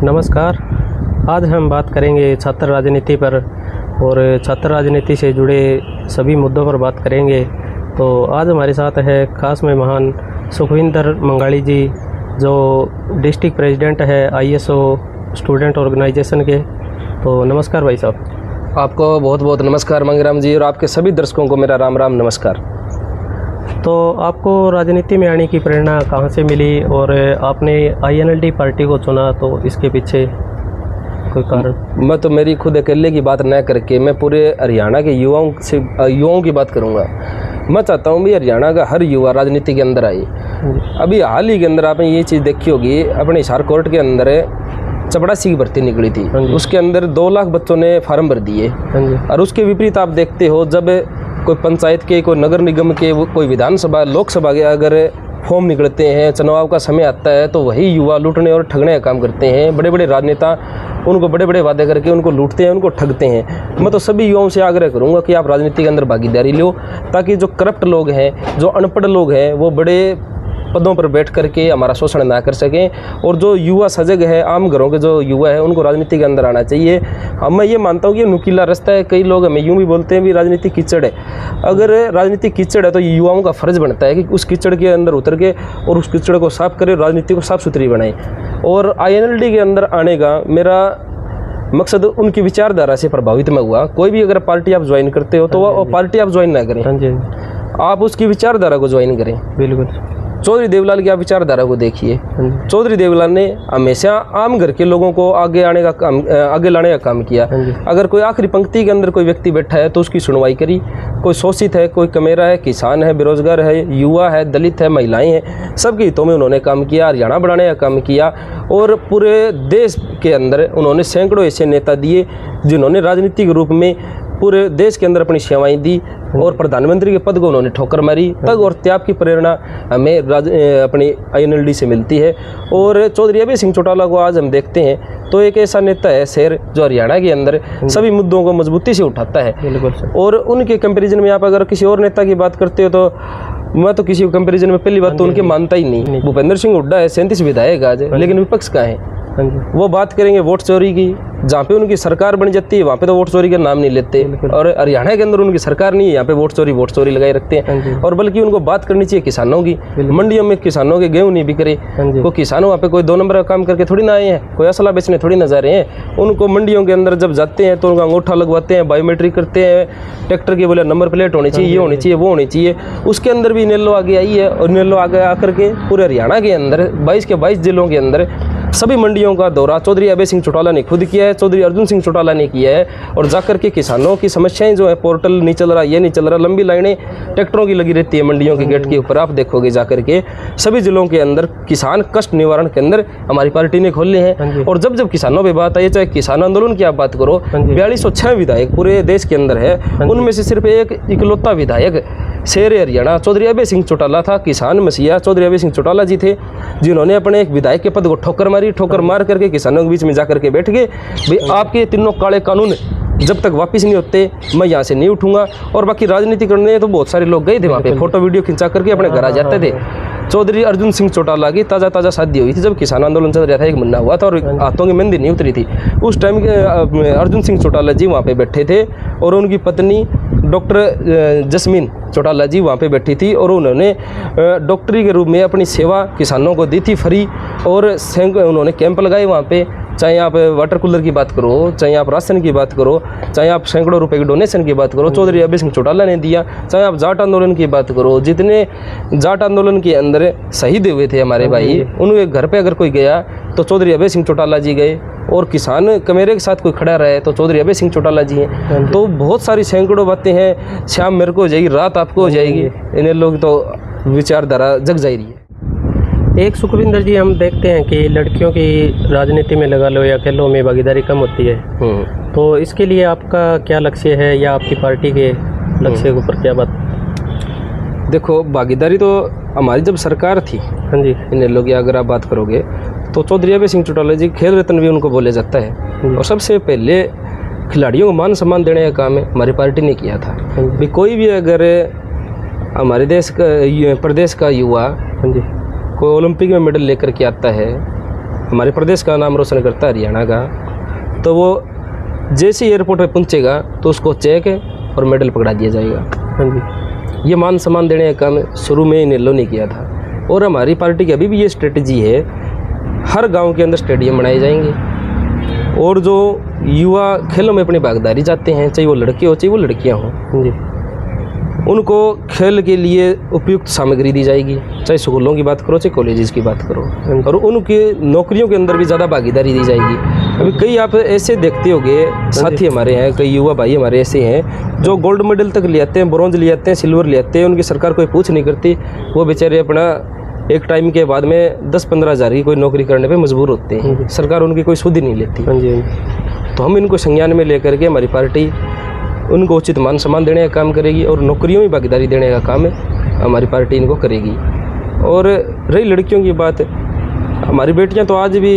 नमस्कार। आज हम बात करेंगे छात्र राजनीति पर और छात्र राजनीति से जुड़े सभी मुद्दों पर बात करेंगे। तो आज हमारे साथ है खास मेहमान सुखविंदर मंगाड़ी जी, जो डिस्ट्रिक्ट प्रेसिडेंट है ISO स्टूडेंट ऑर्गेनाइजेशन के। तो नमस्कार भाई साहब। आपको बहुत बहुत नमस्कार मंगराम जी, और आपके सभी दर्शकों को मेरा राम राम नमस्कार। तो आपको राजनीति में आने की प्रेरणा कहाँ से मिली और आपने INLD पार्टी को चुना, तो इसके पीछे कोई कारण? मैं तो मेरी खुद अकेले की बात न करके मैं पूरे हरियाणा के युवाओं की बात करूंगा। मैं चाहता हूं भी हरियाणा का हर युवा राजनीति के अंदर आए। अभी हाल ही के अंदर आपने ये चीज़ देखी होगी, अपने हिसार कोर्ट के अंदर चपड़ासी की भर्ती निकली थी, उसके अंदर 2 लाख बच्चों ने फार्म भर दिए। और उसके विपरीत आप देखते हो, जब कोई पंचायत के, कोई नगर निगम के, कोई विधानसभा लोकसभा के अगर फॉर्म निकलते हैं, चुनाव का समय आता है, तो वही युवा लूटने और ठगने का काम करते हैं। बड़े बड़े राजनेता उनको बड़े बड़े वादे करके उनको लूटते हैं, उनको ठगते हैं। मैं तो सभी युवाओं से आग्रह करूंगा कि आप राजनीति के अंदर भागीदारी लो, ताकि जो करप्ट लोग हैं, जो अनपढ़ लोग हैं, वो बड़े पदों पर बैठ करके हमारा शोषण ना कर सकें। और जो युवा सजग है, आम घरों के जो युवा है, उनको राजनीति के अंदर आना चाहिए। अब मैं ये मानता हूँ कि ये नुकीला रास्ता है। कई लोग हमें यूँ भी बोलते हैं भी राजनीति कीचड़ है। अगर राजनीति कीचड़ है तो युवाओं का फर्ज बनता है कि उस कीचड़ के अंदर उतर के और उस कीचड़ को साफ करें, राजनीति को साफ सुथरी बनाएं। और INLD के अंदर आने का मेरा मकसद उनकी विचारधारा से प्रभावित मैं हुआ। कोई भी अगर पार्टी आप ज्वाइन करते हो तो वो पार्टी आप ज्वाइन ना करें, आप उसकी विचारधारा को ज्वाइन करें। बिल्कुल। चौधरी देवलाल की आप विचारधारा को देखिए। चौधरी देवलाल ने हमेशा आम घर के लोगों को आगे लाने का काम किया। अगर कोई आखिरी पंक्ति के अंदर कोई व्यक्ति बैठा है तो उसकी सुनवाई करी। कोई शोषित है, कोई कमेरा है, किसान है, बेरोजगार है, युवा है, दलित है, महिलाएं हैं, सबके हितों में उन्होंने काम किया, हरियाणा बढ़ाने का काम किया। और पूरे देश के अंदर उन्होंने सैकड़ों ऐसे नेता दिए जिन्होंने राजनीतिक रूप में पूरे देश के अंदर अपनी सेवाएं दी और प्रधानमंत्री के पद को उन्होंने ठोकर मारी। तग और त्याग की प्रेरणा हमें अपनी INLD से मिलती है। और चौधरी अभय सिंह चौटाला को आज हम देखते हैं तो एक ऐसा नेता है शेर, जो हरियाणा के अंदर सभी मुद्दों को मजबूती से उठाता है। और उनके कंपैरिजन में आप अगर किसी और नेता की बात करते हो तो मैं तो किसी कंपैरिजन में पहली बात तो उनके मानता ही नहीं। भूपेंद्र सिंह हुड्डा है, 37 विधायक आज, लेकिन विपक्ष का है। वो बात करेंगे वोट चोरी की, जहाँ पे उनकी सरकार बन जाती है वहाँ पे तो वोट चोरी का नाम नहीं लेते। और हरियाणा के अंदर उनकी सरकार नहीं है, यहाँ पे वोट चोरी लगाए रखते हैं। और बल्कि उनको बात करनी चाहिए किसानों की। मंडियों में किसानों के गेहूँ नहीं बिक रहे, वो किसान वहाँ पे कोई 2 नंबर का काम करके थोड़ी ना आए हैं, कोई असला बेचने थोड़ी ना जा रहे हैं। उनको मंडियों के अंदर जब जाते हैं तो उनका अंगूठा लगवाते हैं, बायोमेट्रिक करते हैं, ट्रैक्टर की बोले नंबर प्लेट होनी चाहिए, ये होनी चाहिए, वो होनी चाहिए। उसके अंदर भी इनेलो आगे आई है। और इनेलो आगे आकर के पूरे हरियाणा के अंदर 22 के 22 जिलों के अंदर सभी मंडियों का दौरा चौधरी अभय सिंह चौटाला ने खुद किया है, चौधरी अर्जुन सिंह चौटाला ने किया है। और जाकर के किसानों की समस्याएं जो है, पोर्टल नहीं चल रहा, ये नहीं चल रहा, लंबी लाइनें ट्रैक्टरों की लगी रहती है मंडियों के गेट के ऊपर। आप देखोगे जाकर के सभी जिलों के अंदर किसान कष्ट निवारण केंद्र हमारी पार्टी ने खोले हैं। और जब जब किसानों पर बात आई, चाहे किसान आंदोलन की आप बात करो, 4206 विधायक पूरे देश के अंदर है, उनमें से सिर्फ एक इकलौता विधायक शेर हरियाणा चौधरी अभय सिंह चौटाला था। किसान मसीहा चौधरी अभय सिंह चौटाला जी थे, जिन्होंने अपने एक विधायक के पद को ठोकर मार करके किसानों के बीच में जाकर के बैठ गए, भाई आपके तीनों काले कानून जब तक वापस नहीं होते मैं यहाँ से नहीं उठूंगा। और बाकी राजनीति करने तो बहुत सारे लोग गए थे वहाँ पे, फोटो वीडियो खिंचा करके अपने घर आ जाते थे। चौधरी अर्जुन सिंह चौटाला की ताज़ा शादी हुई थी जब किसान आंदोलन चल रहा था, 1 महीना हुआ था और हाथों की मेहंदी नहीं उतरी थी। उस टाइम के अर्जुन सिंह चौटाला जी वहाँ पे बैठे थे और उनकी पत्नी डॉक्टर जस्मीन चौटाला जी वहाँ पे बैठी थी। और उन्होंने डॉक्टरी के रूप में अपनी सेवा किसानों को दी थी फ्री। और उन्होंने कैंप लगाए वहाँ पे, चाहे आप वाटर कूलर की बात करो, चाहे आप राशन की बात करो, चाहे आप सैकड़ों रुपए की डोनेशन की बात करो, चौधरी अभय सिंह चौटाला ने दिया। चाहे आप जाट आंदोलन की बात करो, जितने जाट आंदोलन के अंदर शहीद हुए थे हमारे भाई, उनके घर पे अगर कोई गया तो चौधरी अभय सिंह चौटाला जी गए। और किसान कमेरे के साथ कोई खड़ा रहे तो चौधरी अभय सिंह चौटाला जी हैं। तो बहुत सारी सैकड़ों बातें हैं, शाम मेरे को हो जाएगी, रात आपको हो जाएगी। इन्हें लोग तो विचारधारा जग जा रही है। एक सुखविंदर जी, हम देखते हैं कि लड़कियों की राजनीति में लगा लो या खेलों में भागीदारी कम होती है, तो इसके लिए आपका क्या लक्ष्य है या आपकी पार्टी के लक्ष्य के ऊपर क्या बात? देखो, भागीदारी तो हमारी जब सरकार थी, हाँ जी, इन लोग की अगर आप बात करोगे तो चौधरी अभय सिंह चौटाला जी खेल रत्न भी उनको बोले जाता है। और सबसे पहले खिलाड़ियों को मान सम्मान देने का काम है हमारी पार्टी ने किया था। भी कोई भी अगर हमारे देश का प्रदेश का युवा कोई ओलंपिक में मेडल लेकर के आता है हमारे प्रदेश का नाम रोशन करता है, हरियाणा का, तो वो जैसे एयरपोर्ट पर पहुँचेगा तो उसको चेक और मेडल पकड़ा दिया जाएगा। हाँ जी। ये मान सम्मान देने का काम शुरू में नेल्लो ने किया था, और हमारी पार्टी की अभी भी ये स्ट्रेटजी है, हर गांव के अंदर स्टेडियम बनाए जाएंगे, और जो युवा खेलों में अपनी भागीदारी चाहते हैं, चाहे वो लड़के हो चाहे वो लड़कियां हों जी, उनको खेल के लिए उपयुक्त सामग्री दी जाएगी, चाहे स्कूलों की बात करो चाहे कॉलेजेस की बात करो, और उनके नौकरियों के अंदर भी ज़्यादा भागीदारी दी जाएगी। अभी कई आप ऐसे देखते होंगे, साथी हमारे हैं, कई युवा भाई हमारे ऐसे हैं जो गोल्ड मेडल तक ले आते हैं, ब्रॉन्ज ले आते हैं, सिल्वर ले आते हैं, उनकी सरकार कोई पूछ नहीं करती, वो बेचारे अपना एक टाइम के बाद में 10-15 हज़ार की कोई नौकरी करने पे मजबूर होते हैं, सरकार उनकी कोई सुध ही नहीं लेती। हाँ जी। तो हम इनको संज्ञान में लेकर के हमारी पार्टी उनको उचित मान सम्मान देने का काम करेगी, और नौकरियों में भागीदारी देने का काम हमारी पार्टी इनको करेगी। और रही लड़कियों की बात, हमारी बेटियां तो आज भी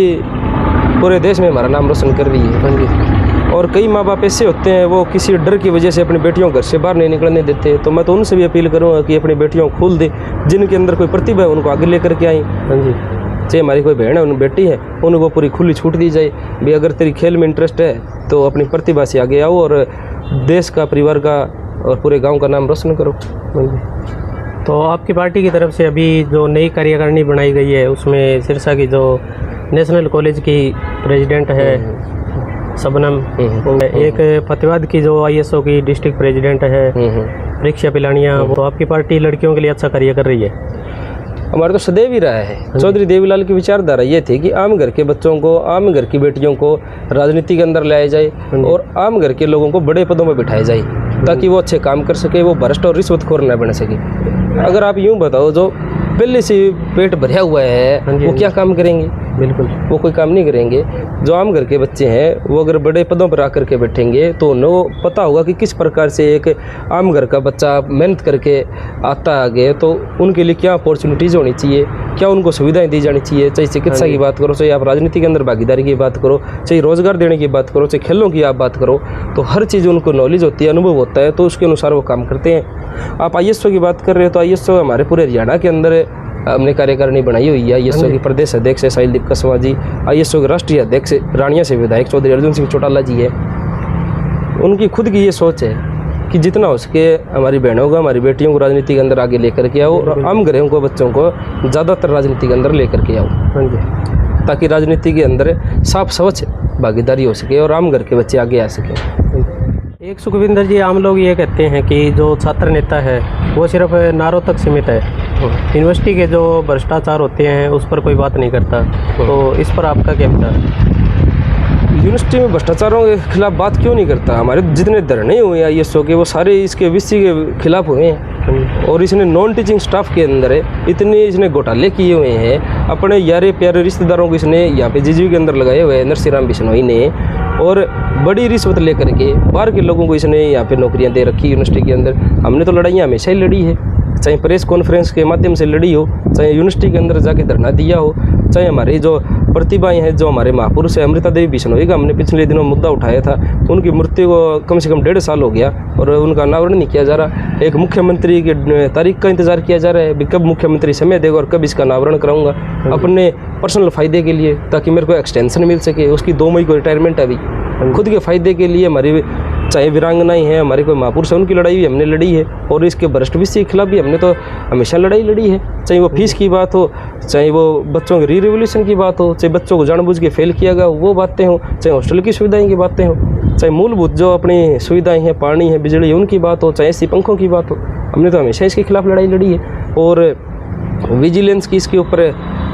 पूरे देश में हमारा नाम रोशन कर रही है। हाँ जी। और कई माँ बाप ऐसे होते हैं, वो किसी डर की वजह से अपनी बेटियों को घर से बाहर नहीं निकलने देते, तो मैं तो उनसे भी अपील करूँगा कि अपनी बेटियों को खोल दें, जिनके अंदर कोई प्रतिभा है उनको आगे लेकर के आएँ। हाँ जी। चाहे हमारी कोई बहन है, उन बेटी है, उनको पूरी खुली छूट दी जाए, भी अगर तेरी खेल में इंटरेस्ट है तो अपनी प्रतिभा से आगे आओ और देश का, परिवार का और पूरे गांव का नाम रोशन करो। तो आपकी पार्टी की तरफ से अभी जो नई कार्यकारिणी बनाई गई है, उसमें सिरसा की जो नेशनल कॉलेज की प्रेसिडेंट है शबनम, एक फतेहाबाद की जो ISO की डिस्ट्रिक्ट प्रेसिडेंट है परीक्षा पिलानिया, वो आपकी पार्टी लड़कियों के लिए अच्छा कार्य कर रही है। हमारा तो सदैव ही रहा है। चौधरी देवीलाल की विचारधारा ये थी कि आम घर के बच्चों को, आम घर की बेटियों को राजनीति के अंदर लाया जाए, और आम घर के लोगों को बड़े पदों पर बिठाया जाए, ताकि वो अच्छे काम कर सके, वो भ्रष्ट और रिश्वतखोर न बन सके। अगर आप यूँ बताओ, जो पहले से पेट भरा हुआ है वो क्या काम करेंगे? बिल्कुल, वो कोई काम नहीं करेंगे। जो आम घर के बच्चे हैं वो अगर बड़े पदों पर आकर के बैठेंगे तो उन्हें पता होगा कि किस प्रकार से एक आम घर का बच्चा मेहनत करके आता है आगे, तो उनके लिए क्या अपॉर्चुनिटीज़ होनी चाहिए, क्या उनको सुविधाएं दी जानी चाहिए। चाहे चिकित्सा की बात करो, चाहे आप राजनीति के अंदर भागीदारी की बात करो, चाहे रोजगार देने की बात करो, चाहे खेलों की आप बात करो, तो हर चीज़ उनको नॉलेज होती है, अनुभव होता है, तो उसके अनुसार वो काम करते हैं। आप ISO की बात कर रहे हो, तो ISO हमारे पूरे हरियाणा के अंदर हमने कार्यकारिणी बनाई हुई है। ISO की प्रदेश अध्यक्ष है साहिलदीप कसवा जी, ISO के राष्ट्रीय अध्यक्ष रानिया से विधायक चौधरी अर्जुन सिंह चौटाला जी है। उनकी खुद की ये सोच है कि जितना हो सके हमारी बहनों को, हमारी बेटियों को राजनीति के अंदर आगे लेकर के आओ, और आम घरों को, बच्चों को ज़्यादातर राजनीति के अंदर लेकर के आओ, ताकि राजनीति के अंदर साफ स्वच्छ भागीदारी हो सके और आम घर के बच्चे आगे आ सकें। एक सुखविंदर जी, आम लोग ये कहते हैं कि जो छात्र नेता है वो सिर्फ नारों तक सीमित है, यूनिवर्सिटी के जो भ्रष्टाचार होते हैं उस पर कोई बात नहीं करता, तो इस पर आपका क्या विचार है? यूनिवर्सिटी में भ्रष्टाचारों के खिलाफ बात क्यों नहीं करता? हमारे जितने धरने हुए हैं ISO के, वो सारे इसके VC के खिलाफ हुए हैं, और इसने नॉन टीचिंग स्टाफ के अंदर इतने इसने घोटाले किए हुए हैं। अपने यारे प्यारे रिश्तेदारों को इसने यहाँ पे JJU के अंदर लगाए हुए हैं, नरसिंह बिश्नोई ने, और बड़ी रिश्वत लेकर के बाहर के लोगों को इसने यहाँ पे नौकरियाँ दे रखी यूनिवर्सिटी के अंदर। हमने तो लड़ाइयाँ हमेशा ही लड़ी है, चाहे प्रेस कॉन्फ्रेंस के माध्यम से लड़ी हो, चाहे यूनिवर्सिटी के अंदर जाके धरना दिया हो, चाहे हमारी जो प्रतिभाएं हैं, जो हमारे महापुरुष है अमृता देवी बिश्नोई का हमने पिछले दिनों मुद्दा उठाया था, उनकी मृत्यु को कम से कम 1.5 साल हो गया और उनका अनावरण नहीं किया जा रहा। एक मुख्यमंत्री की तारीख का इंतजार किया जा रहा है, कब मुख्यमंत्री समय देगा और कब इसका अनावरण कराऊंगा अपने पर्सनल फ़ायदे के लिए, ताकि मेरे को एक्सटेंशन मिल सके। उसकी 2 मई को रिटायरमेंट है अभी, खुद के फ़ायदे के लिए। हमारी चाहे वीरांगनाएं हैं, हमारे कोई महापुरुष है, उनकी लड़ाई भी हमने लड़ी है, और इसके भ्रष्ट VC के खिलाफ भी हमने तो हमेशा लड़ाई लड़ी है। चाहे वो फीस की बात हो, चाहे वो बच्चों के रिवोल्यूशन की बात हो, चाहे बच्चों को जानबूझ के फेल किया गया वो बातें हो, चाहे हॉस्टल की सुविधाएं की बातें हो, चाहे मूलभूत जो अपनी सुविधाएं हैं, पानी है, बिजली है, उनकी बात हो, चाहे ऐसी पंखों की बात हो, हमने तो हमेशा इसके खिलाफ लड़ाई लड़ी है। और विजिलेंस की इसके ऊपर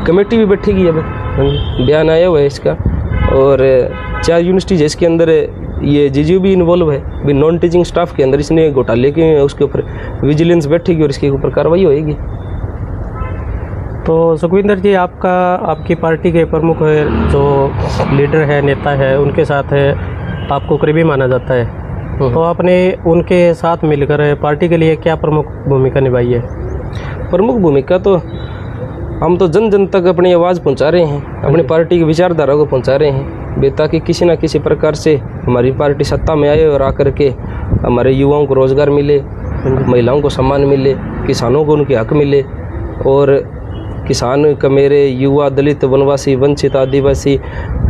कमेटी भी बैठेगी, अब बयान आया हुआ है इसका, और 4 यूनिवर्सिटी है इसके अंदर ये JJU भी इन्वॉल्व है, भी नॉन टीचिंग स्टाफ के अंदर इसने घोटाले किए हैं, उसके ऊपर विजिलेंस बैठेगी और इसके ऊपर कार्रवाई होएगी। तो सुखविंदर जी, आपकी पार्टी के प्रमुख जो लीडर है, नेता है, उनके साथ आपको करीबी माना जाता है, तो आपने उनके साथ मिलकर पार्टी के लिए क्या प्रमुख भूमिका निभाई है? प्रमुख भूमिका तो हम तो जन जन तक अपनी आवाज़ पहुंचा रहे हैं, अपनी पार्टी की विचारधारा को पहुंचा रहे हैं, ताकि किसी न किसी प्रकार से हमारी पार्टी सत्ता में आए और आकर के हमारे युवाओं को रोज़गार मिले, महिलाओं को सम्मान मिले, किसानों को उनके हक मिले, और किसान, कमेरे, युवा, दलित, वनवासी, वंचित, आदिवासी,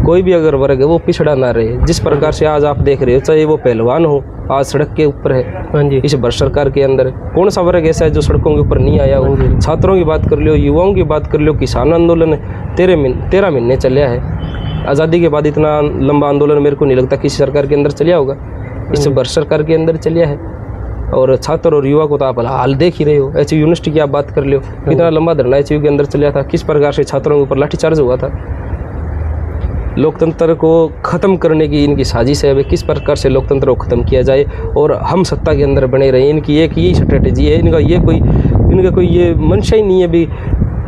कोई भी अगर वर्ग है वो पिछड़ा ना रहे। जिस प्रकार से आज आप देख रहे हो, चाहे वो पहलवान हो, आज सड़क के ऊपर है। हाँ जी। इस भारत सरकार के अंदर कौन सा वर्ग ऐसा है जो सड़कों के ऊपर नहीं आया हो? छात्रों की बात कर लो, युवाओं की बात कर लो, किसान आंदोलन 13 महीने चलिया है। आज़ादी के बाद इतना लंबा आंदोलन मेरे को नहीं लगता किसी सरकार के अंदर चलिया होगा। इस भारत सरकार के अंदर चलिया है। और छात्र और युवा को तो आप हाल देख ही रहे हो। एचयू यूनिवर्सिटी की आप बात कर लो, कितना लंबा धरना एचयू के अंदर चलिया था, किस प्रकार से छात्रों के ऊपर लाठीचार्ज हुआ था। लोकतंत्र को ख़त्म करने की इनकी साजिश है। वे किस प्रकार से लोकतंत्र को ख़त्म किया जाए और हम सत्ता के अंदर बने रहें, इनकी एक यही स्ट्रेटेजी है। इनका कोई ये मंशा ही नहीं है भी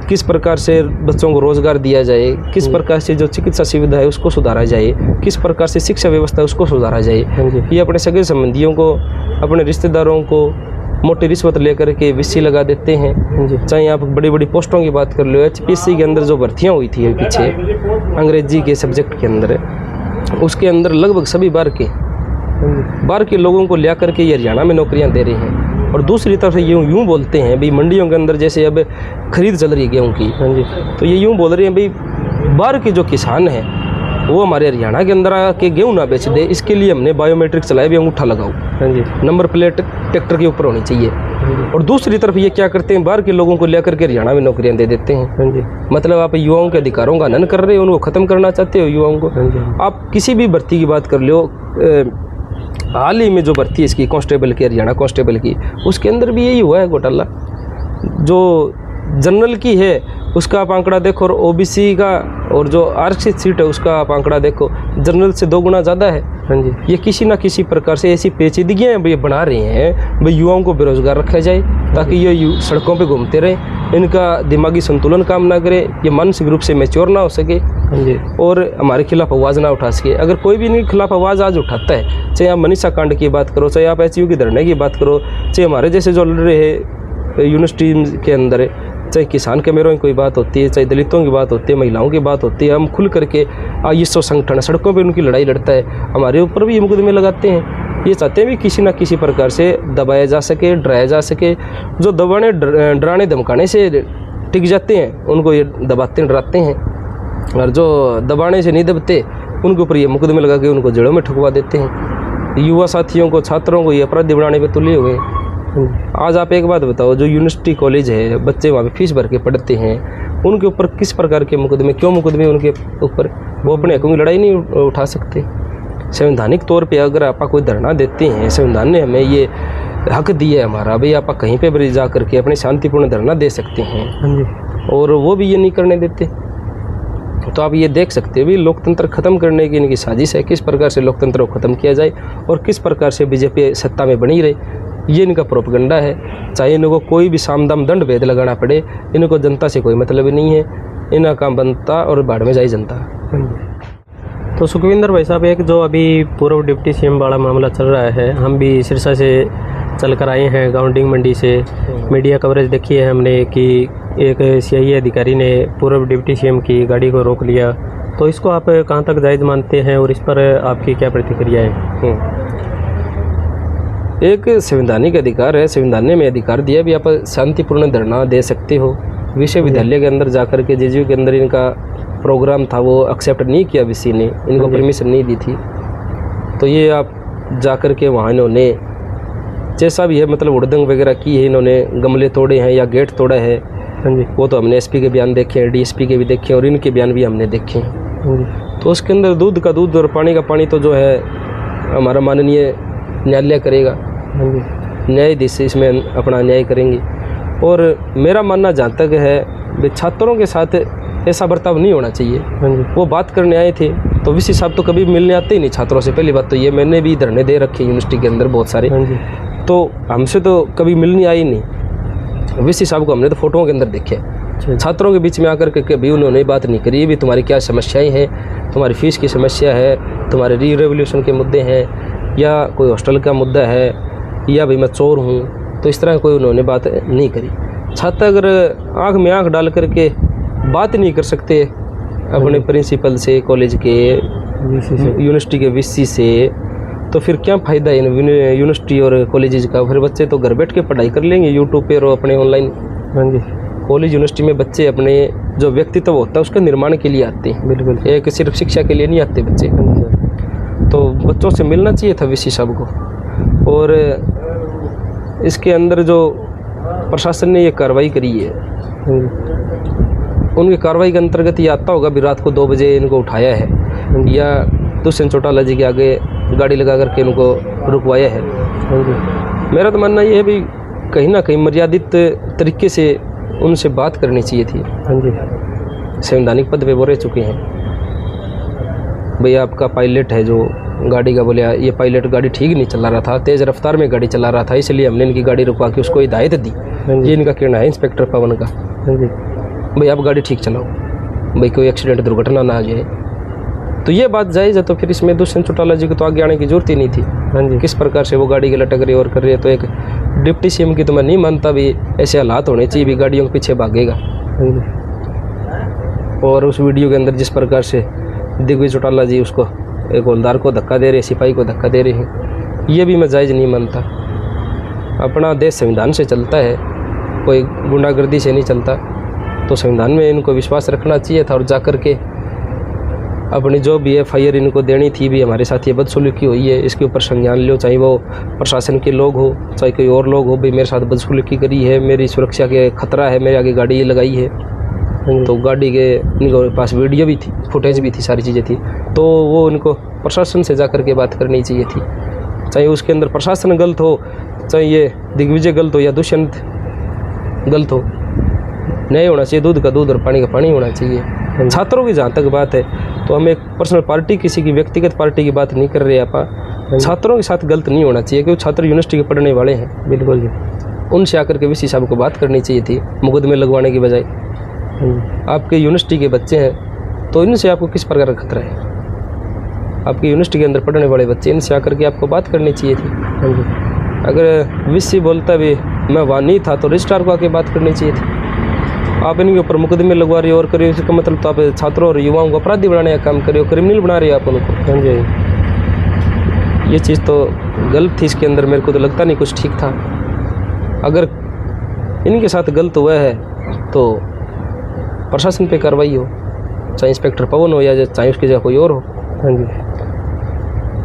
किस प्रकार से बच्चों को रोज़गार दिया जाए, किस प्रकार से जो चिकित्सा सुविधा है उसको सुधारा जाए, किस प्रकार से शिक्षा व्यवस्था है उसको सुधारा जाए। ये अपने सगे संबंधियों को, अपने रिश्तेदारों को मोटी रिश्वत लेकर के वीसी लगा देते हैं। चाहे आप बड़ी बड़ी पोस्टों की बात कर लो, एचपीएससी के अंदर जो भर्तियाँ हुई थी पीछे अंग्रेजी के सब्जेक्ट के अंदर, उसके अंदर लगभग सभी बाहर के लोगों को लिया करके ये हरियाणा में नौकरियां दे रहे हैं। और दूसरी तरफ यूँ बोलते हैं भाई मंडियों के अंदर जैसे अब खरीद चल रही है गेहूँ की, तो ये यूँ बोल रहे हैं भाई बाहर के जो किसान हैं वो हमारे हरियाणा के अंदर आके गेहूँ ना बेच दे, इसके लिए हमने बायोमेट्रिक चलाए भी अंगूठा लगाओ, नंबर प्लेट ट्रैक्टर के ऊपर होनी चाहिए। और दूसरी तरफ ये क्या करते हैं, बाहर के लोगों को लेकर के हरियाणा में नौकरियां दे देते हैं। मतलब आप युवाओं के अधिकारों का हनन कर रहे हो, उनको ख़त्म करना चाहते हो युवाओं को। आप किसी भी भर्ती की बात कर लो, हाल ही में जो भर्ती है इसकी कांस्टेबल की, हरियाणा कांस्टेबल की, उसके अंदर भी यही हुआ है घोटाला। जो जनरल की है उसका आप आंकड़ा देखो और ओबीसी का और जो आरक्षित सीट है उसका आप आंकड़ा देखो, जनरल से 2 गुना ज़्यादा है। ये किसी ना किसी प्रकार से ऐसी पेचीदगियाँ ये बना रहे हैं भाई युवाओं को बेरोजगार रखा जाए ताकि ये सड़कों पे घूमते रहें, इनका दिमागी संतुलन काम ना करे, ये मानसिक रूप से मैच्योर ना हो सके और हमारे खिलाफ आवाज़ ना उठा सके। अगर कोई भी इनके खिलाफ आवाज़ आज उठाता है, चाहे आप मनीषा कांड की बात करो, चाहे आप एचयू की धरने की बात करो, चाहे हमारे जैसे जो लड़ रहे हैं यूनिवर्सिटी के अंदर, चाहे किसान कैमरों की कोई बात होती है, चाहे दलितों की बात होती है, महिलाओं की बात होती है, हम खुल करके ISO संगठन सड़कों पे उनकी लड़ाई लड़ता है, हमारे ऊपर भी ये मुकदमे लगाते हैं। ये चाहते हैं भी किसी ना किसी प्रकार से दबाया जा सके, डराया जा सके। जो दबाने डराने धमकाने से टिक जाते हैं उनको ये दबाते डराते हैं, और जो दबाने से नहीं दबते उनके ऊपर ये मुकदमे लगा के उनको जेलों में ठुकवा देते हैं। युवा साथियों को, छात्रों को ये अपराधी बनाने पर तुले हुए हैं। आज आप एक बात बताओ, जो यूनिवर्सिटी कॉलेज है, बच्चे वहाँ पे फीस भर के पढ़ते हैं, उनके ऊपर किस प्रकार के मुकदमे, क्यों मुकदमे उनके ऊपर? वो अपने हकों की लड़ाई नहीं उठा सकते। संवैधानिक तौर पे अगर आप कोई धरना देते हैं, संविधान ने हमें ये हक दिया है हमारा भाई आप कहीं पे भी जा करके अपने शांतिपूर्ण धरना दे सकते हैं, और वो भी ये नहीं करने देते। तो आप ये देख सकते हो भी लोकतंत्र ख़त्म करने की इनकी साजिश है। किस प्रकार से लोकतंत्र को ख़त्म किया जाए और किस प्रकार से बीजेपी सत्ता में बनी रहे, ये इनका प्रोपगंडा है। चाहे इनको कोई भी सामदाम दंड भेद लगाना पड़े, इनको जनता से कोई मतलब नहीं है, इनका काम बनता और बाढ़ में जाए जनता। तो सुखविंदर भाई साहब, एक जो अभी पूर्व डिप्टी सीएम वाला मामला चल रहा है, हम भी सिरसा से चल कर आए हैं, गाउंडिंग मंडी से। मीडिया कवरेज देखी है हमने कि एक CIA अधिकारी ने पूर्व डिप्टी सीएम की गाड़ी को रोक लिया, तो इसको आप कहाँ तक जायज़ मानते हैं और इस पर आपकी क्या प्रतिक्रिया है? एक संवैधानिक अधिकार है, संविधान ने में अधिकार दिया भी आप शांतिपूर्ण धरना दे सकते हो। विश्वविद्यालय के अंदर जाकर के JJU के अंदर इनका प्रोग्राम था, वो एक्सेप्ट नहीं किया VC ने, इनको परमिशन नहीं दी थी। तो ये आप जाकर के वहाँ इन्होंने जैसा भी है मतलब उड़दंग वगैरह की है, इन्होंने गमले तोड़े हैं या गेट तोड़ा है, वो तो हमने SP के बयान देखे हैं, DSP के भी देखे हैं और इनके बयान भी हमने देखे हैं। तो उसके अंदर दूध का दूध और पानी का पानी तो जो है हमारा माननीय न्यायालय करेगा, न्यायाधीश इसमें अपना न्याय करेंगे। और मेरा मानना जहाँ तक है छात्रों के साथ ऐसा बर्ताव नहीं होना चाहिए। वो बात करने आए थे तो VC साहब तो कभी मिलने आते ही नहीं छात्रों से। पहली बात तो ये, मैंने भी धरने दे रखे यूनिवर्सिटी के अंदर बहुत सारे, तो हमसे तो कभी मिलने आई नहीं। VC साहब को हमने तो फोटोओं के अंदर देखे, छात्रों के बीच में आकर के कभी उन्होंने बात नहीं करी भी तुम्हारी क्या समस्याएं हैं, तुम्हारी फीस की समस्या है, तुम्हारे री-रेवोल्यूशन के मुद्दे हैं, या कोई हॉस्टल का मुद्दा है, या भाई मैं चोर हूँ। तो इस तरह कोई उन्होंने बात नहीं करी। छात्र अगर आँख में आँख डाल करके बात नहीं कर सकते अपने प्रिंसिपल से, कॉलेज के, यूनिवर्सिटी के VC से, तो फिर क्या फ़ायदा है यूनिवर्सिटी और कॉलेजेस का? फिर बच्चे तो घर बैठ के पढ़ाई कर लेंगे यूट्यूब पे और अपने ऑनलाइन। कॉलेज यूनिवर्सिटी में बच्चे अपने जो व्यक्तित्व होता है उसके निर्माण के लिए आते हैं, बिल्कुल, एक सिर्फ शिक्षा के लिए नहीं आते बच्चे। तो बच्चों से मिलना चाहिए था वीसी साहब को। और इसके अंदर जो प्रशासन ने ये कार्रवाई करी है, उनकी कार्रवाई के अंतर्गत ये आता होगा भी रात को 2 बजे इनको उठाया है या दुष्यंत चौटाला जी के आगे गाड़ी लगा करके इनको रुकवाया है। मेरा तो मानना ये है भी कहीं ना कहीं मर्यादित तरीके से उनसे बात करनी चाहिए थी। संवैधानिक पद पे वो रह चुके हैं। भैया आपका पायलट है जो गाड़ी का, बोले ये पायलट गाड़ी ठीक नहीं चला रहा था, तेज़ रफ्तार में गाड़ी चला रहा था, इसलिए हमने इनकी गाड़ी रुकवा के उसको हिदायत दी। ये इनका कहना है इंस्पेक्टर पवन का। भाई आप गाड़ी ठीक चलाओ, भाई कोई एक्सीडेंट दुर्घटना ना आ जाए। तो ये बात जायज़ है, तो फिर इसमें दुष्यंत चौटाला जी को तो आगे आने की जरूरत ही नहीं थी। किस प्रकार से वो गाड़ी के लटक रही और कर रही है, तो एक डिप्टी सीएम की तो मैं नहीं मानता भी ऐसे हालात होने चाहिए भी गाड़ियों के पीछे भागेगा। और उस वीडियो के अंदर जिस प्रकार से दिग्विजय चौटाला जी उसको एक हवलदार को धक्का दे रहे, सिपाही को धक्का दे रहे हैं, ये भी मैं जायज़ नहीं मानता। अपना देश संविधान से चलता है, कोई गुंडागर्दी से नहीं चलता। तो संविधान में इनको विश्वास रखना चाहिए था और जाकर के अपनी जो भी FIR इनको देनी थी भी हमारे साथ ये बदसलूकी हुई है, इसके ऊपर संज्ञान लो, चाहे वो प्रशासन के लोग हो चाहे कोई और लोग हो, भाई मेरे साथ बदसलूकी करी है, मेरी सुरक्षा के खतरा है, मेरे आगे गाड़ी लगाई है। तो गाड़ी के इनके पास वीडियो भी थी, फुटेज भी थी, सारी चीज़ें थी। तो वो इनको प्रशासन से जा कर के बात करनी चाहिए थी, चाहे उसके अंदर प्रशासन गलत हो, चाहे ये दिग्विजय गलत हो या दुष्यंत गलत हो। नहीं होना चाहिए, दूध का दूध और पानी का पानी होना चाहिए। छात्रों की जहाँ तक बात है तो हम एक पर्सनल पार्टी, किसी की व्यक्तिगत पार्टी की बात नहीं कर रहे आप। छात्रों के साथ गलत नहीं होना चाहिए क्योंकि छात्र यूनिवर्सिटी के पढ़ने वाले हैं। बिल्कुल जी, उनसे आकर के वीसी साहब को बात करनी चाहिए थी मुकदमे लगवाने की बजाय। आपके यूनिवर्सिटी के बच्चे हैं तो इनसे आपको किस प्रकार का खतरा है? आपकी यूनिवर्सिटी के अंदर पढ़ने वाले बच्चे, इनसे आकर के आपको बात करनी चाहिए थी। अगर वीसी बोलता भी मैं वहाँ नहीं था तो रजिस्ट्रार को आके बात करनी चाहिए थी। आप इनके ऊपर मुकदमे लगवा रहे हो और करिए, इसका मतलब तो आप छात्रों और युवाओं को अपराधी बनाने का काम करिए, क्रिमिनल बना रहे हो आप उनको। ये चीज़ तो गलत थी, इसके अंदर मेरे को तो लगता नहीं कुछ ठीक था। अगर इनके साथ गलत हुआ है तो प्रशासन पे कार्रवाई हो, चाहे इंस्पेक्टर पवन हो या चाहे उसकी जगह कोई और हो।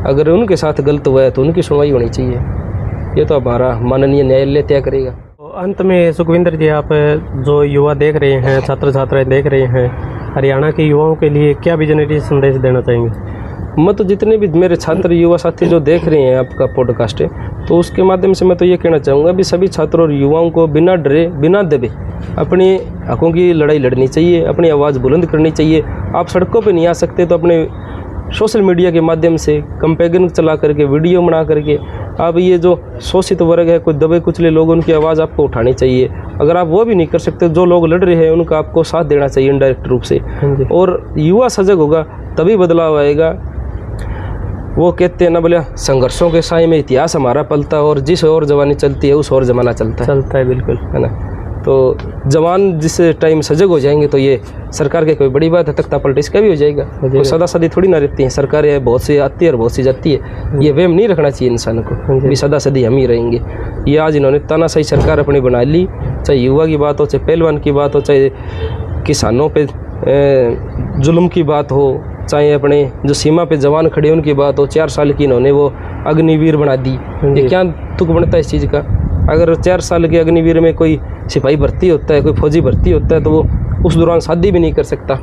अगर उनके साथ गलत हुआ है तो उनकी सुनवाई होनी चाहिए। ये तो हमारा माननीय न्यायालय तय करेगा। अंत में सुखविंदर जी, आप जो युवा देख रहे हैं, छात्र छात्राएं देख रहे हैं, हरियाणा के युवाओं के लिए क्या विजनरी संदेश देना चाहेंगे? मैं तो जितने भी मेरे छात्र युवा साथी जो देख रहे हैं आपका पॉडकास्ट है, तो उसके माध्यम से मैं तो ये कहना चाहूँगा भी सभी छात्रों और युवाओं को बिना डरे बिना दबे अपने हकों की लड़ाई लड़नी चाहिए, अपनी आवाज़ बुलंद करनी चाहिए। आप सड़कों पे नहीं आ सकते तो अपने सोशल मीडिया के माध्यम से कैंपेन चला करके, वीडियो बना करके आप ये जो शोषित वर्ग है, कोई दबे कुचले लोग, उनकी आवाज़ आपको उठानी चाहिए। अगर आप वो भी नहीं कर सकते, जो लोग लड़ रहे हैं उनका आपको साथ देना चाहिए इनडायरेक्ट रूप से। और युवा सजग होगा तभी बदलाव आएगा। वो कहते हैं ना, बोले संघर्षों के साए में इतिहास हमारा पलता है और जिस और जवानी चलती है उस और ज़माना चलता है। बिल्कुल, है ना। तो जवान जिस टाइम सजग हो जाएंगे तो ये सरकार की कोई बड़ी बात है, तख्ता पलट इसका भी हो जाएगा। तो सदा सदी थोड़ी ना रहती हैं सरकारें, बहुत सी आती है और बहुत सी जाती है। ये वहम नहीं रखना चाहिए इंसान को भी सदा सदी हम ही रहेंगे। ये आज इन्होंने तानाशाही सरकार अपनी बना ली, चाहे युवा की बात हो, चाहे पहलवान की बात हो, चाहे किसानों पे जुल्म की बात हो, चाहे अपने जो सीमा पे जवान खड़े उनकी बात हो। 4 साल की इन्होंने वो अग्निवीर बना दी। ये क्या तुक बनता है इस चीज़ का? अगर 4 साल के अग्निवीर में कोई सिपाही भर्ती होता है, कोई फौजी भर्ती होता है, तो वो उस दौरान शादी भी नहीं कर सकता।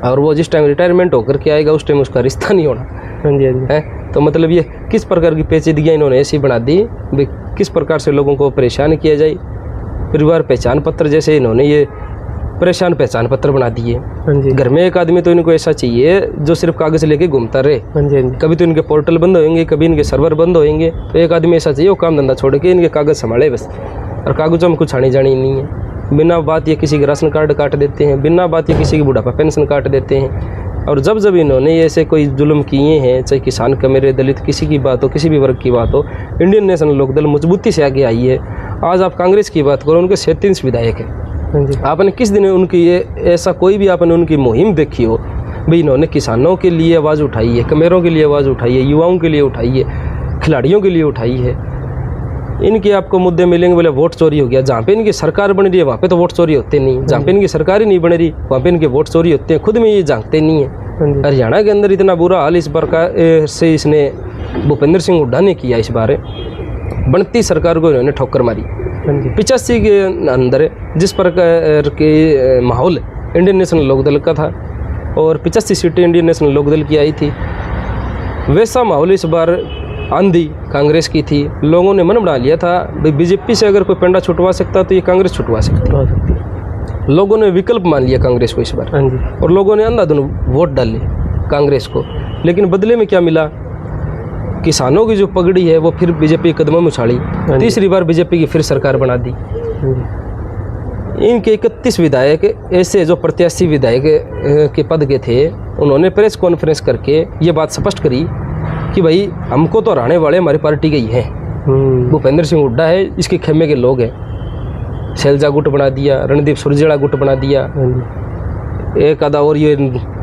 और वो जिस टाइम रिटायरमेंट होकर के आएगा उस टाइम उसका रिश्ता नहीं होना है। तो मतलब ये किस प्रकार की पेचीदगियाँ इन्होंने ऐसी बना दी, किस प्रकार से लोगों को परेशान किया जाए। परिवार पहचान पत्र जैसे इन्होंने ये परेशान पहचान पत्र बना दिए। घर में एक आदमी तो इनको ऐसा चाहिए जो सिर्फ कागज़ लेके घूमता रहे। कभी तो इनके पोर्टल बंद होंगे, कभी इनके सर्वर बंद होंगे, तो एक आदमी ऐसा चाहिए वो काम धंधा छोड़ के इनके कागज़ संभाले बस। और कागज़ों में कुछ आनी जानी नहीं है। बिना बात ये किसी के राशन कार्ड काट देते हैं, बिना बात ये किसी की बुढ़ापा पेंशन काट देते हैं। और जब जब इन्होंने ऐसे कोई जुल्म किए हैं, चाहे किसान का, मेरे दलित, किसी की बात हो, किसी भी वर्ग की बात हो, इंडियन नेशनल लोकदल मजबूती से आगे आई है। आज आप कांग्रेस की बात करो, उनके 37 विधायक हैं। आपने किस दिन उनकी ये ऐसा कोई भी आपने उनकी मुहिम देखी हो भाई इन्होंने किसानों के लिए आवाज़ उठाई है, कमेरों के लिए आवाज़ उठाई है, युवाओं के लिए उठाई है, खिलाड़ियों के लिए उठाई है? इनके आपको मुद्दे मिलेंगे, बोले वोट चोरी हो गया। जहाँ पे इनकी सरकार बन रही है वहाँ पे तो वोट चोरी होते नहीं, जहाँ पे इनकी सरकार ही नहीं बन रही वहाँ पे इनके वोट चोरी होते हैं, खुद में ये झांकते नहीं है। हरियाणा के अंदर इतना बुरा हाल इस प्रकार से इसने भूपेंद्र सिंह हुड्डा ने किया। इस बार बनती सरकार को इन्होंने ठोकर मारी। 85 के अंदर जिस प्रकार के माहौल इंडियन नेशनल लोकदल का था और 85 सीटें इंडियन नेशनल लोकदल की आई थी, वैसा माहौल इस बार आंधी कांग्रेस की थी। लोगों ने मन बना लिया था भाई बीजेपी से अगर कोई पेंडा छुटवा सकता तो ये कांग्रेस छुटवा सकती है। लोगों ने विकल्प मान लिया कांग्रेस को इस बार और लोगों ने अंधाधुंध वोट डाले कांग्रेस को। लेकिन बदले में क्या मिला? किसानों की जो पगड़ी है वो फिर बीजेपी कदमों में उछाली, तीसरी बार बीजेपी की फिर सरकार बना दी। इनके 31 विधायक ऐसे जो प्रत्याशी विधायक के पद के थे, उन्होंने प्रेस कॉन्फ्रेंस करके ये बात स्पष्ट करी कि भाई हमको तो हराने वाले हमारी पार्टी के ही हैं। भूपेंद्र सिंह हुड्डा है, इसके खेमे के लोग हैं। शैलजा गुट बना दिया, रणदीप सुरजेवाला गुट बना दिया, एक आधा और ये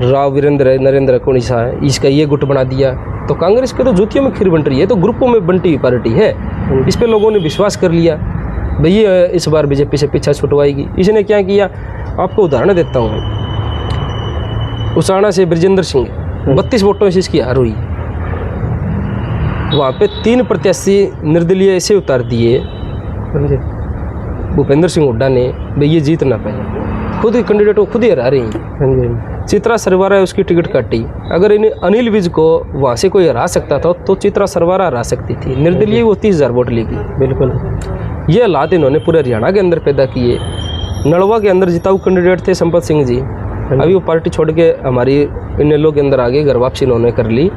राव वीरेंद्र नरेंद्र कौन सा है, इसका ये गुट बना दिया। तो कांग्रेस के तो जूतियों में खीर बन रही है, तो ग्रुपों में बनती हुई पार्टी है। इस पे लोगों ने विश्वास कर लिया भाई ये इस बार बीजेपी से पीछा छुटवाएगी। इसने क्या किया, आपको उदाहरण देता हूँ। उसाना से ब्रजेंद्र सिंह 32 वोटों से इसकी हार हुई। वहाँ पे 3 प्रत्याशी निर्दलीय ऐसे उतार दिए भूपेंद्र सिंह हुड्डा ने भाई ये जीत ना पाए। खुद ही कैंडिडेट को खुद ही हरा रही हैं। चित्रा सरवारा है उसकी टिकट काटी। अगर इन्हें अनिल विज को वहाँ से कोई हरा सकता था तो चित्रा सरवारा हरा सकती थी। निर्दलीय वो 30,000 वोट लेगी। बिल्कुल ये हालात इन्होंने पूरे हरियाणा के अंदर पैदा किए। नलवा के अंदर जिताऊ कैंडिडेट थे संपत सिंह जी, अभी वो पार्टी छोड़ के हमारी इनेलो के अंदर आगे घर वापसी इन्होंने कर ली।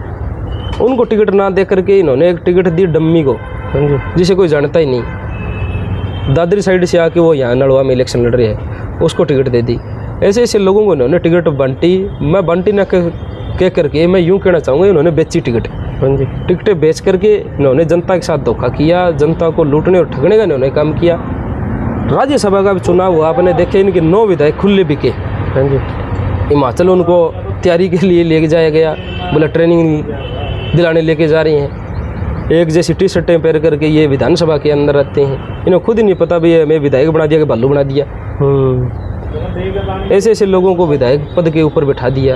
उनको टिकट ना दे करके इन्होंने एक टिकट दी डम्मी को, जिसे कोई जानता ही नहीं। दादरी साइड से आके वो यहाँ नलवा में इलेक्शन लड़ रहे हैं, उसको टिकट दे दी। ऐसे ऐसे लोगों को इन्होंने टिकट बांटी। मैं बांटी ना कह करके मैं यूँ कहना चाहूँगा, इन्होंने बेची टिकट। टिकटें बेच करके इन्होंने जनता के साथ धोखा किया, जनता को लूटने और ठगने का इन्होंने काम किया। राज्यसभा का भी चुनाव हुआ, आपने देखे इनके 9 विधायक खुले बिके। हिमाचल उनको तैयारी के लिए लेके जाया गया, बोला ट्रेनिंग दिलाने लेके जा रही हैं। एक जैसी टी शर्टें पहन करके ये विधानसभा के अंदर रहते हैं। इन्हें खुद ही नहीं पता भाई हमें विधायक बना दिया कि भालू बना दिया। ऐसे ऐसे लोगों को विधायक पद के ऊपर बैठा दिया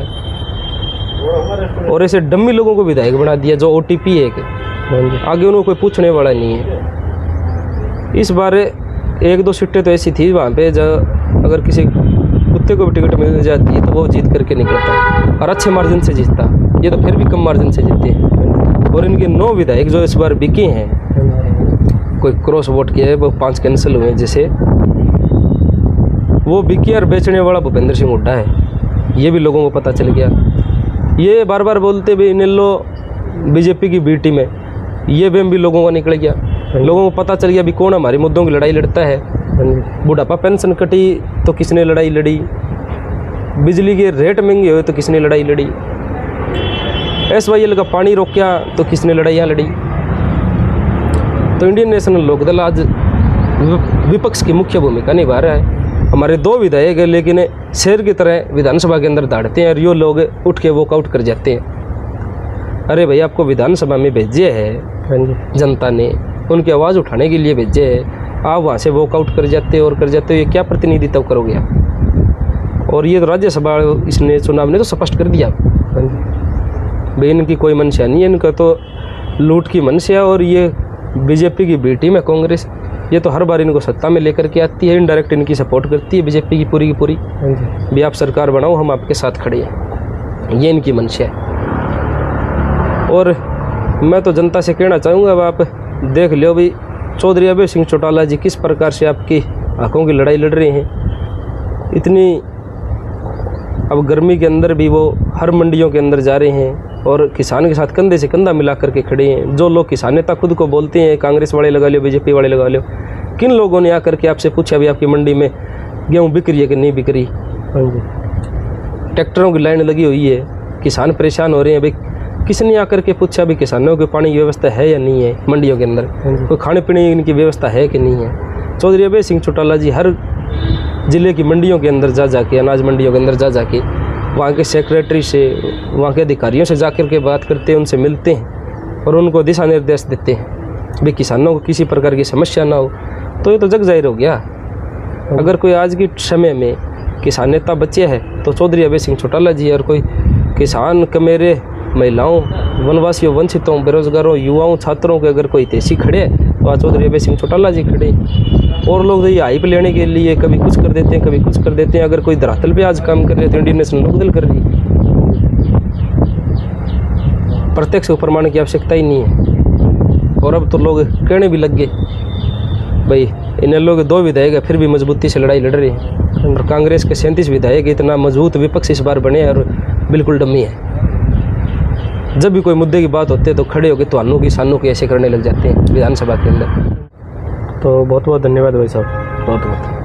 और ऐसे डम्मी लोगों को विधायक बना दिया जो OTP है कि आगे उनको कोई पूछने वाला नहीं है। इस बार 1-2 सीटें तो ऐसी थी वहाँ पे जब अगर किसी कुत्ते को भी टिकट मिल जाती है तो वो जीत करके निकलता और अच्छे मार्जिन से जीतता। ये तो फिर भी कम मार्जिन से जीते हैं। और इनके 9 विधायक जो इस बार बिके हैं, कोई क्रॉस वोट किया है, वो 5 कैंसिल हुए, जैसे वो बिके और बेचने वाला भूपेंद्र सिंह हुड्डा है। ये भी लोगों को पता चल गया। ये बार बार बोलते भी इनेलो बीजेपी की बी टीम है, ये भी लोगों का निकल गया। लोगों को पता चल गया भी कौन हमारे मुद्दों की लड़ाई लड़ता है। बुढ़ापा पेंशन कटी तो किसने लड़ाई लड़ी, बिजली के रेट महंगे हुए तो किसने लड़ाई लड़ी, SYL का पानी रोका तो किसने लड़ाइयाँ लड़ी। तो इंडियन नेशनल लोकदल आज विपक्ष की मुख्य भूमिका निभा रहा है। हमारे 2 विधायक है लेकिन शेर की तरह विधानसभा के अंदर दौड़ते हैं और ये लोग उठ के वॉकआउट कर जाते हैं। अरे भाई आपको विधानसभा में भेजे है जनता ने, उनकी आवाज़ उठाने के लिए भेजे है, आप वहाँ से वॉकआउट कर जाते हो और कर जाते हो। ये क्या प्रतिनिधित्व करोगे आप? और ये तो राज्यसभा इसने चुनाव ने तो स्पष्ट कर दिया भाई इनकी कोई मंशा नहीं है, इनका तो लूट की मंशा। और ये बीजेपी की बी टीम है कांग्रेस, ये तो हर बार इनको सत्ता में लेकर के आती है, इनडायरेक्ट इनकी सपोर्ट करती है बीजेपी की पूरी भी आप सरकार बनाओ हम आपके साथ खड़े हैं, ये इनकी मंशा है। और मैं तो जनता से कहना चाहूँगा अब आप देख लो भाई चौधरी अभय सिंह चौटाला जी किस प्रकार से आपकी हकों की लड़ाई लड़ रहे हैं। इतनी अब गर्मी के अंदर भी वो हर मंडियों के अंदर जा रहे हैं और किसान के साथ कंधे से कंधा मिला करके खड़े हैं। जो लोग किसान नेता खुद को बोलते हैं कांग्रेस वाले लगा लो बीजेपी वाले लगा लो, किन लोगों ने आकर के आपसे पूछा भी आपकी मंडी में गेहूँ बिक रही है कि नहीं बिक रही? ट्रैक्टरों की लाइन लगी हुई है, किसान परेशान हो रहे हैं। भाई किसने आकर के पूछा भी किसानों के पानी की व्यवस्था है या नहीं है मंडियों के अंदर, कोई खाने पीने की व्यवस्था है कि नहीं है? चौधरी अभय सिंह चौटाला जी हर ज़िले की मंडियों के अंदर जा जाके, अनाज मंडियों के अंदर जा जाके वहाँ के सेक्रेटरी से, वहाँ के अधिकारियों से जाकर के बात करते हैं, उनसे मिलते हैं और उनको दिशा निर्देश देते हैं भाई किसानों को किसी प्रकार की समस्या ना हो, तो ये तो जग जाहिर हो गया। अगर कोई आज के समय में किसान नेता बचे हैं तो चौधरी अभय सिंह चौटाला जी, और कोई किसान कमेरे महिलाओं, वनवासियों, वंचितों, बेरोजगारों, युवाओं, छात्रों के अगर कोई तेजी खड़े हैं तो आज चौधरी अभय सिंह चौटाला जी खड़े। और लोग तो ये हाइप लेने के लिए कभी कुछ कर देते हैं, कभी कुछ कर देते हैं। अगर कोई धरातल पे आज काम कर रहे तो इंडियन नेशनल लोकदल कर रही है। प्रत्यक्ष प्रमाण की आवश्यकता ही नहीं है। और अब तो लोग कहने भी लग गए भाई इन्हें लोग 2 विधायक है फिर भी मजबूती से लड़ाई लड़ रहे हैं, और कांग्रेस के 37 विधायक इतना मजबूत विपक्ष इस बार बने और बिल्कुल डम्मी है। जब भी कोई मुद्दे की बात होती है तो खड़े होकर तुहानों किसानों की ऐसे करने लग जाते हैं विधानसभा के अंदर। तो बहुत बहुत धन्यवाद भाई साहब, बहुत बहुत।